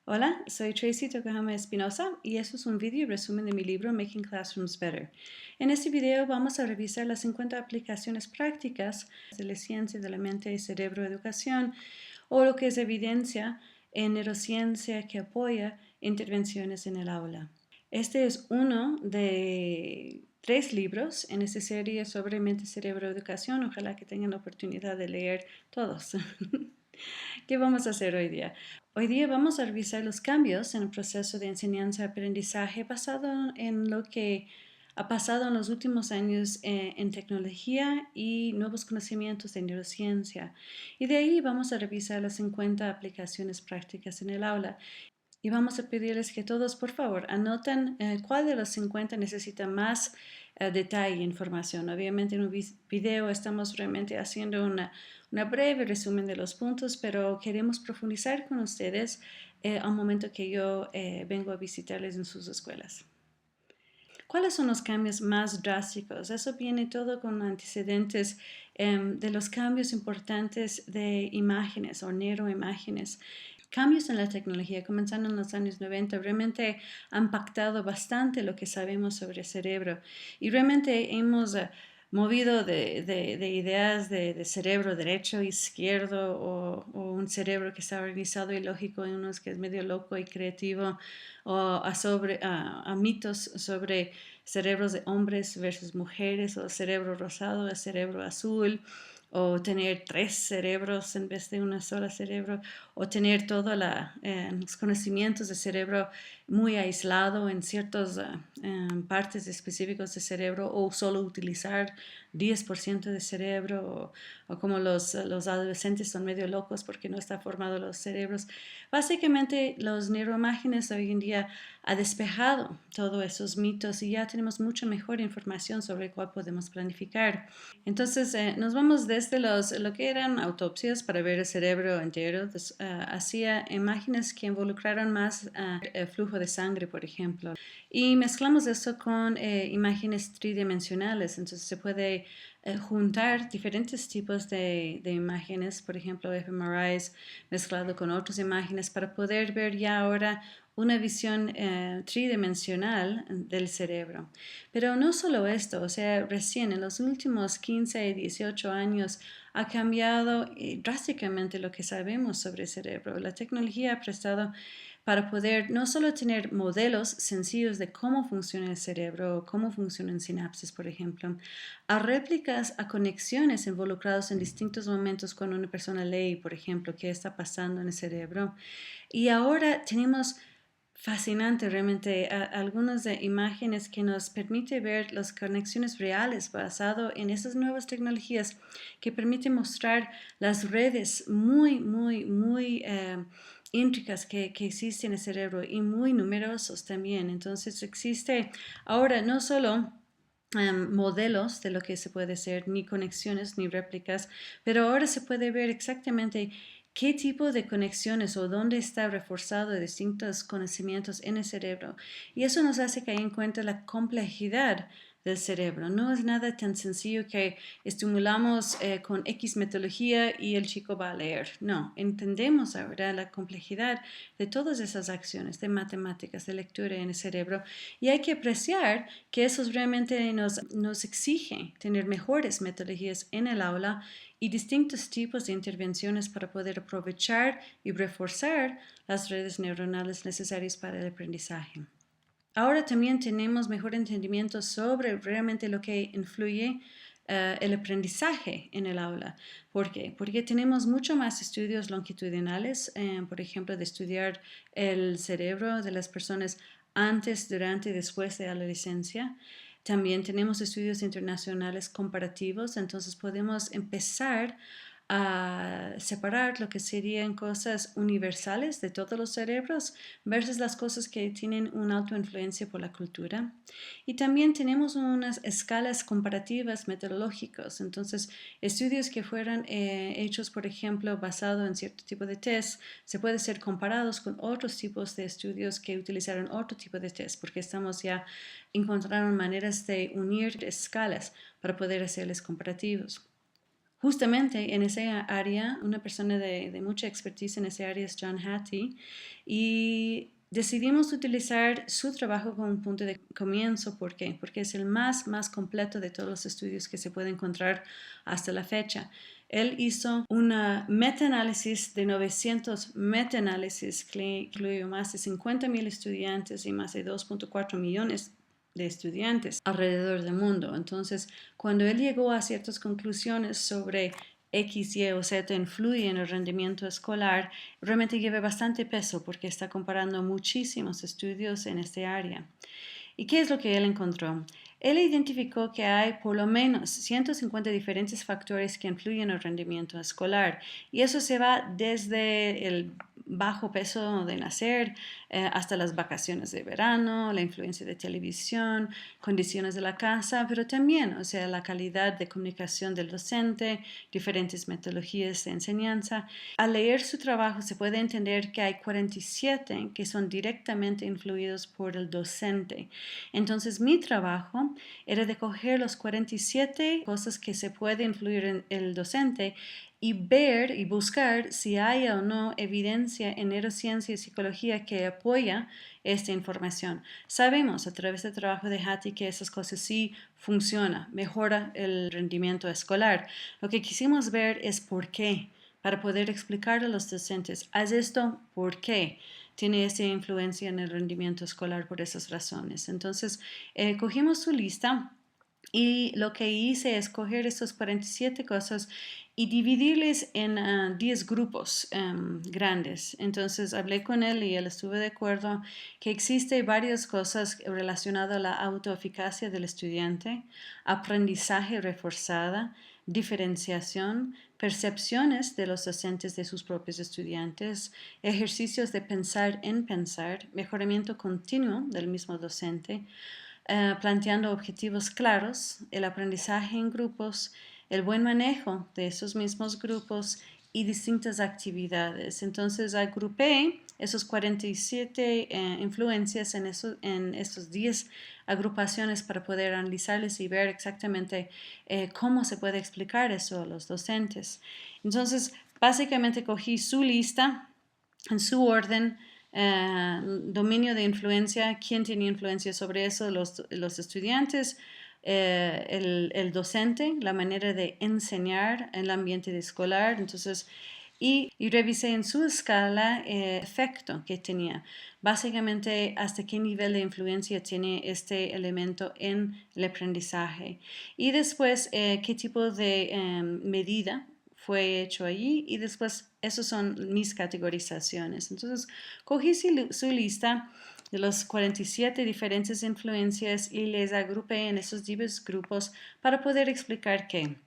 Hola, soy Tracy Tokuhama Espinosa y esto es un video resumen de mi libro Making Classrooms Better. En este video vamos a revisar las 50 aplicaciones prácticas de la ciencia de la mente y cerebro educación o lo que es evidencia en neurociencia que apoya intervenciones en el aula. Este es uno de 3 libros en esta serie sobre mente, cerebro, educación. Ojalá que tengan la oportunidad de leer todos. ¿Qué vamos a hacer hoy día? Hoy día vamos a revisar los cambios en el proceso de enseñanza-aprendizaje basado en lo que ha pasado en los últimos años en tecnología y nuevos conocimientos de neurociencia. Y de ahí vamos a revisar las 50 aplicaciones prácticas en el aula. Y vamos a pedirles que todos, por favor, anoten cuál de los 50 necesita más detalle e información. Obviamente en un video estamos realmente haciendo una breve resumen de los puntos, pero queremos profundizar con ustedes al momento que yo vengo a visitarles en sus escuelas. ¿Cuáles son los cambios más drásticos? Eso viene todo con antecedentes de los cambios importantes de imágenes o neuroimágenes. Cambios en la tecnología, comenzando en los años 90, realmente han impactado bastante lo que sabemos sobre el cerebro y realmente hemos movido de ideas de cerebro derecho, izquierdo o un cerebro que está organizado y lógico en unos que es medio loco y creativo o a mitos sobre cerebros de hombres versus mujeres o cerebro rosado o cerebro azul o tener 3 cerebros en vez de una sola cerebro, o tener todos los conocimientos del cerebro muy aislado en ciertas partes específicas del cerebro, o solo utilizar 10% del cerebro, o como los adolescentes son medio locos porque no están formados los cerebros. Básicamente, los neuroimágenes hoy en día ha despejado todos esos mitos y ya tenemos mucha mejor información sobre cuál podemos planificar. Entonces, nos vamos desde lo que eran autopsias para ver el cerebro entero, hacia imágenes que involucraron más el flujo de sangre, por ejemplo. Y mezclamos eso con imágenes tridimensionales, entonces se puede juntar diferentes tipos de imágenes, por ejemplo, fMRIs mezclado con otras imágenes para poder ver ya ahora una visión tridimensional del cerebro. Pero no solo esto, o sea, recién en los últimos 15 y 18 años ha cambiado drásticamente lo que sabemos sobre el cerebro. La tecnología ha prestado para poder no solo tener modelos sencillos de cómo funciona el cerebro, cómo funcionan sinapsis, por ejemplo, a réplicas, a conexiones involucradas en distintos momentos cuando una persona lee, por ejemplo, qué está pasando en el cerebro. Y ahora tenemos fascinante realmente algunas de imágenes que nos permite ver las conexiones reales basado en esas nuevas tecnologías que permiten mostrar las redes muy íntricas que existen en el cerebro y muy numerosos también. Entonces existe ahora no solo modelos de lo que se puede hacer, ni conexiones ni réplicas, pero ahora se puede ver exactamente qué tipo de conexiones o dónde está reforzado distintos conocimientos en el cerebro. Y eso nos hace caer en cuenta la complejidad del cerebro. No es nada tan sencillo que estimulamos con X metodología y el chico va a leer. No, entendemos ahora la complejidad de todas esas acciones de matemáticas, de lectura en el cerebro, y hay que apreciar que eso realmente nos exige tener mejores metodologías en el aula y distintos tipos de intervenciones para poder aprovechar y reforzar las redes neuronales necesarias para el aprendizaje. Ahora también tenemos mejor entendimiento sobre realmente lo que influye el aprendizaje en el aula. ¿Por qué? Porque tenemos mucho más estudios longitudinales, por ejemplo, de estudiar el cerebro de las personas antes, durante y después de la adolescencia. También tenemos estudios internacionales comparativos, entonces podemos empezar a separar lo que serían cosas universales de todos los cerebros versus las cosas que tienen una alta influencia por la cultura. Y también tenemos unas escalas comparativas metodológicas, entonces estudios que fueran hechos, por ejemplo, basado en cierto tipo de test, se pueden ser comparados con otros tipos de estudios que utilizaron otro tipo de test, porque estamos ya encontrando maneras de unir escalas para poder hacerles comparativos. Justamente en esa área, una persona de mucha expertise en esa área es John Hattie, y decidimos utilizar su trabajo como un punto de comienzo. ¿Por qué? Porque es el más completo de todos los estudios que se puede encontrar hasta la fecha. Él hizo una metaanálisis de 900 metaanálisis que incluyó más de 50,000 estudiantes y más de 2,4 millones de estudiantes alrededor del mundo. Entonces, cuando él llegó a ciertas conclusiones sobre X, Y o Z influye en el rendimiento escolar, realmente lleva bastante peso porque está comparando muchísimos estudios en este área. ¿Y qué es lo que él encontró? Él identificó que hay por lo menos 150 diferentes factores que influyen en el rendimiento escolar, y eso se va desde el bajo peso de nacer hasta las vacaciones de verano, la influencia de televisión, condiciones de la casa, pero también, o sea, la calidad de comunicación del docente, diferentes metodologías de enseñanza. Al leer su trabajo se puede entender que hay 47 que son directamente influidos por el docente. Entonces mi trabajo era de coger los 47 cosas que se puede influir en el docente y ver y buscar si hay o no evidencia en neurociencia y psicología que apoya esta información. Sabemos a través del trabajo de Hattie que esas cosas sí funcionan, mejora el rendimiento escolar. Lo que quisimos ver es por qué, para poder explicar a los docentes, haz esto, ¿por qué? Tiene esa influencia en el rendimiento escolar por esas razones. Entonces, cogimos su lista y lo que hice es coger estos 47 cosas y dividirles en 10 grupos grandes. Entonces hablé con él y él estuvo de acuerdo que existen varias cosas relacionadas a la autoeficacia del estudiante, aprendizaje reforzada, diferenciación, percepciones de los docentes de sus propios estudiantes, ejercicios de pensar en pensar, mejoramiento continuo del mismo docente, planteando objetivos claros, el aprendizaje en grupos, el buen manejo de esos mismos grupos y distintas actividades. Entonces agrupé esos 47 influencias en estos 10 agrupaciones para poder analizarles y ver exactamente cómo se puede explicar eso a los docentes. Entonces, básicamente cogí su lista en su orden, dominio de influencia, quién tiene influencia sobre eso, los estudiantes, el docente, la manera de enseñar en el ambiente escolar. Entonces, y revisé en su escala efecto que tenía. Básicamente, hasta qué nivel de influencia tiene este elemento en el aprendizaje. Y después, qué tipo de medida fue hecho allí, y después esas son mis categorizaciones. Entonces, cogí su lista de los 47 diferentes influencias y les agrupé en esos diversos grupos para poder explicar que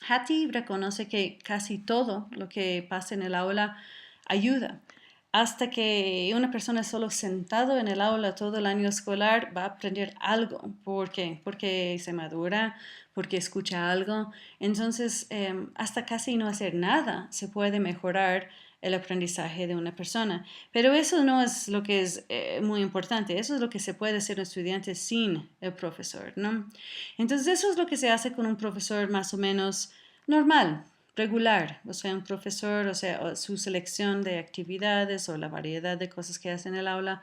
Hattie reconoce que casi todo lo que pasa en el aula ayuda. Hasta que una persona solo sentado en el aula todo el año escolar va a aprender algo. ¿Por qué? Porque se madura, porque escucha algo. Entonces, hasta casi no hacer nada se puede mejorar el aprendizaje de una persona. Pero eso no es lo que es muy importante. Eso es lo que se puede hacer un estudiante sin el profesor, ¿no? Entonces, eso es lo que se hace con un profesor más o menos normal, regular, o sea, un profesor, o sea, o su selección de actividades o la variedad de cosas que hace en el aula,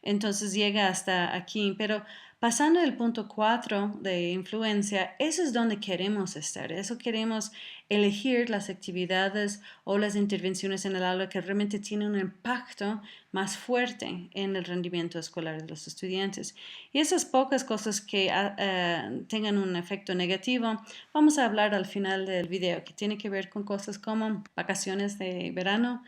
entonces llega hasta aquí. Pero pasando el punto 4 de influencia, eso es donde queremos estar, eso queremos elegir las actividades o las intervenciones en el aula que realmente tienen un impacto más fuerte en el rendimiento escolar de los estudiantes. Y esas pocas cosas que tengan un efecto negativo, vamos a hablar al final del video, que tiene que ver con cosas como vacaciones de verano,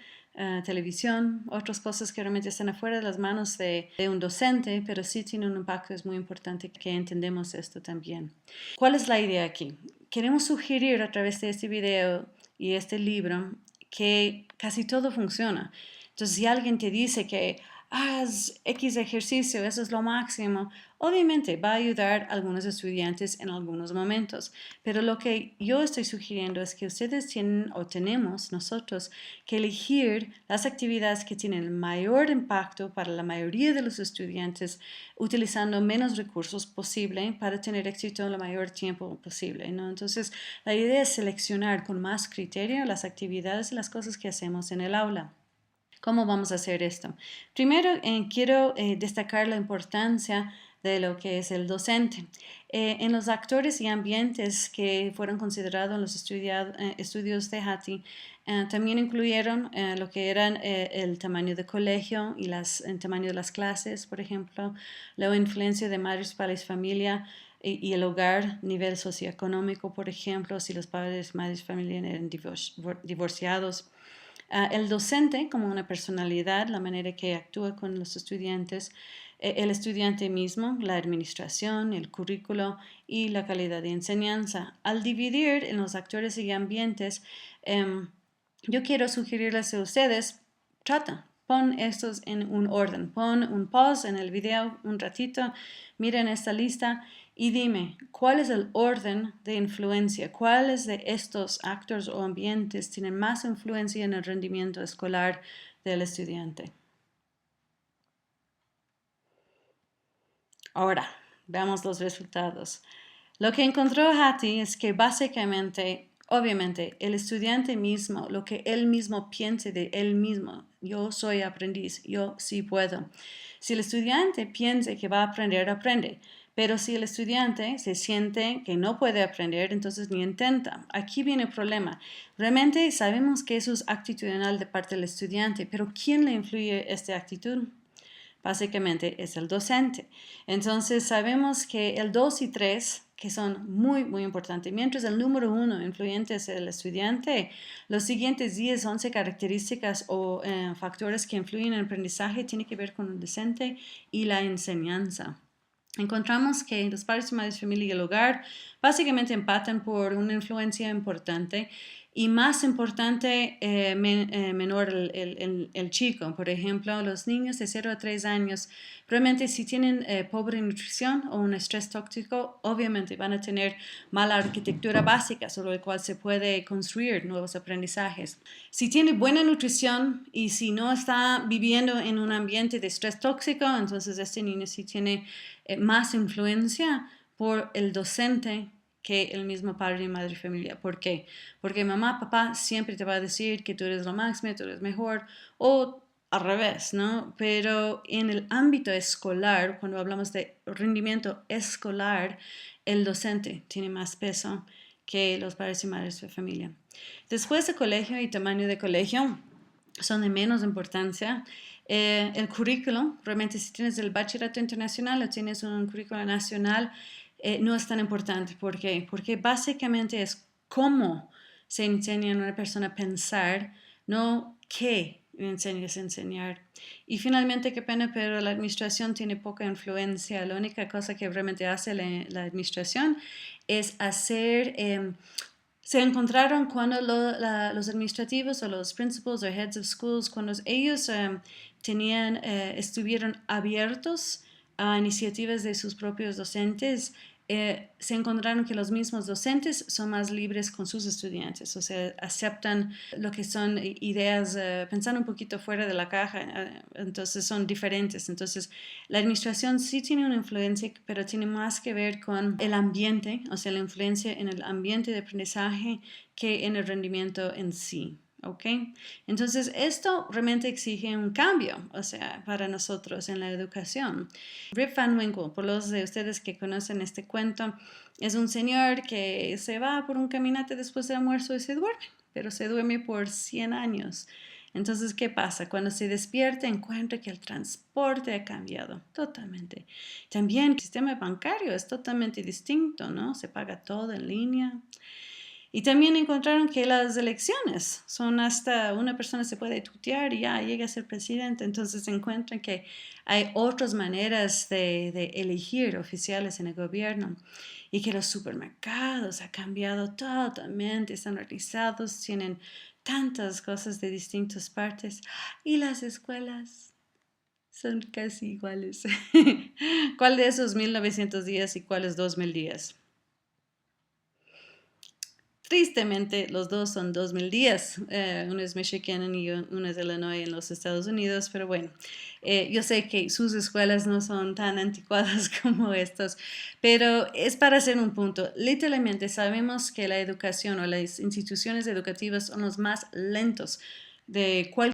televisión, otras cosas que realmente están afuera de las manos de un docente, pero sí tienen un impacto. Es muy importante que entendamos esto también. ¿Cuál es la idea aquí? Queremos sugerir a través de este video y este libro que casi todo funciona. Entonces, si alguien te dice que haz X ejercicio, eso es lo máximo. Obviamente va a ayudar a algunos estudiantes en algunos momentos, pero lo que yo estoy sugiriendo es que ustedes tienen o tenemos nosotros que elegir las actividades que tienen el mayor impacto para la mayoría de los estudiantes, utilizando menos recursos posible para tener éxito en el mayor tiempo posible, ¿no? Entonces, la idea es seleccionar con más criterio las actividades y las cosas que hacemos en el aula. ¿Cómo vamos a hacer esto? Primero, quiero destacar la importancia de lo que es el docente. En los actores y ambientes que fueron considerados en los estudios de Hattie, también incluyeron lo que eran el tamaño de colegio y el tamaño de las clases, por ejemplo, la influencia de madres, padres, familia y el hogar, nivel socioeconómico, por ejemplo, si los padres, madres, familia eran divorciados. El docente como una personalidad, la manera que actúa con los estudiantes, el estudiante mismo, la administración, el currículo y la calidad de enseñanza. Al dividir en los actores y ambientes, yo quiero sugerirles a ustedes, pon estos en un orden, pon un pause en el video un ratito, miren esta lista y dime, ¿cuál es el orden de influencia? ¿Cuáles de estos actores o ambientes tienen más influencia en el rendimiento escolar del estudiante? Ahora, veamos los resultados. Lo que encontró Hattie es que básicamente, obviamente, el estudiante mismo, lo que él mismo piense de él mismo, yo soy aprendiz, yo sí puedo. Si el estudiante piensa que va a aprender, aprende. Pero si el estudiante se siente que no puede aprender, entonces ni intenta. Aquí viene el problema. Realmente sabemos que eso es actitudinal de parte del estudiante, pero ¿quién le influye esta actitud? Básicamente es el docente. Entonces sabemos que el 2 y 3, que son muy, muy importantes, mientras el número 1 influyente es el estudiante, los siguientes 10, 11 características o factores que influyen en el aprendizaje tienen que ver con el docente y la enseñanza. Encontramos que los padres y madres de familia y el hogar básicamente empatan por una influencia importante y más importante, menor el chico. Por ejemplo, los niños de 0 a 3 años, realmente si tienen pobre nutrición o un estrés tóxico, obviamente van a tener mala arquitectura básica sobre la cual se puede construir nuevos aprendizajes. Si tiene buena nutrición y si no está viviendo en un ambiente de estrés tóxico, entonces este niño sí tiene más influencia por el docente que el mismo padre y madre familia. ¿Por qué? Porque mamá, papá siempre te va a decir que tú eres lo máximo, tú eres mejor, o al revés, ¿no? Pero en el ámbito escolar, cuando hablamos de rendimiento escolar, el docente tiene más peso que los padres y madres de familia. Después de colegio y tamaño de colegio, son de menos importancia. El currículo, realmente si tienes el bachillerato internacional o tienes un currículo nacional, no es tan importante. ¿Por qué? Porque básicamente es cómo se enseña a una persona a pensar, no qué enseñas a enseñar. Y finalmente, qué pena, pero la administración tiene poca influencia. La única cosa que realmente hace la administración es hacer se encontraron cuando los administrativos o los principals o heads of schools, cuando ellos estuvieron abiertos a iniciativas de sus propios docentes, se encontraron que los mismos docentes son más libres con sus estudiantes, o sea, aceptan lo que son ideas, pensando un poquito fuera de la caja, entonces son diferentes. Entonces, la administración sí tiene una influencia, pero tiene más que ver con el ambiente, o sea, la influencia en el ambiente de aprendizaje que en el rendimiento en sí. ¿Ok? Entonces, esto realmente exige un cambio, o sea, para nosotros en la educación. Rip Van Winkle, por los de ustedes que conocen este cuento, es un señor que se va por un caminate después del almuerzo y se duerme, pero se duerme por 100 años. Entonces, ¿qué pasa? Cuando se despierta, encuentra que el transporte ha cambiado totalmente. También el sistema bancario es totalmente distinto, ¿no? Se paga todo en línea. Y también encontraron que las elecciones son hasta una persona se puede tutear y ya llega a ser presidente. Entonces encuentran que hay otras maneras de elegir oficiales en el gobierno y que los supermercados han cambiado totalmente, están organizados, tienen tantas cosas de distintas partes y las escuelas. Son casi iguales. ¿Cuál de esos 1900 días y cuáles 2000 días? Tristemente, los dos son 2000 días. Uno es Michigan y uno es Illinois en los Estados Unidos, pero bueno, yo sé que sus escuelas no son tan anticuadas como estas, pero es para hacer un punto. Literalmente sabemos que la educación o las instituciones educativas son los más lentos de cualquier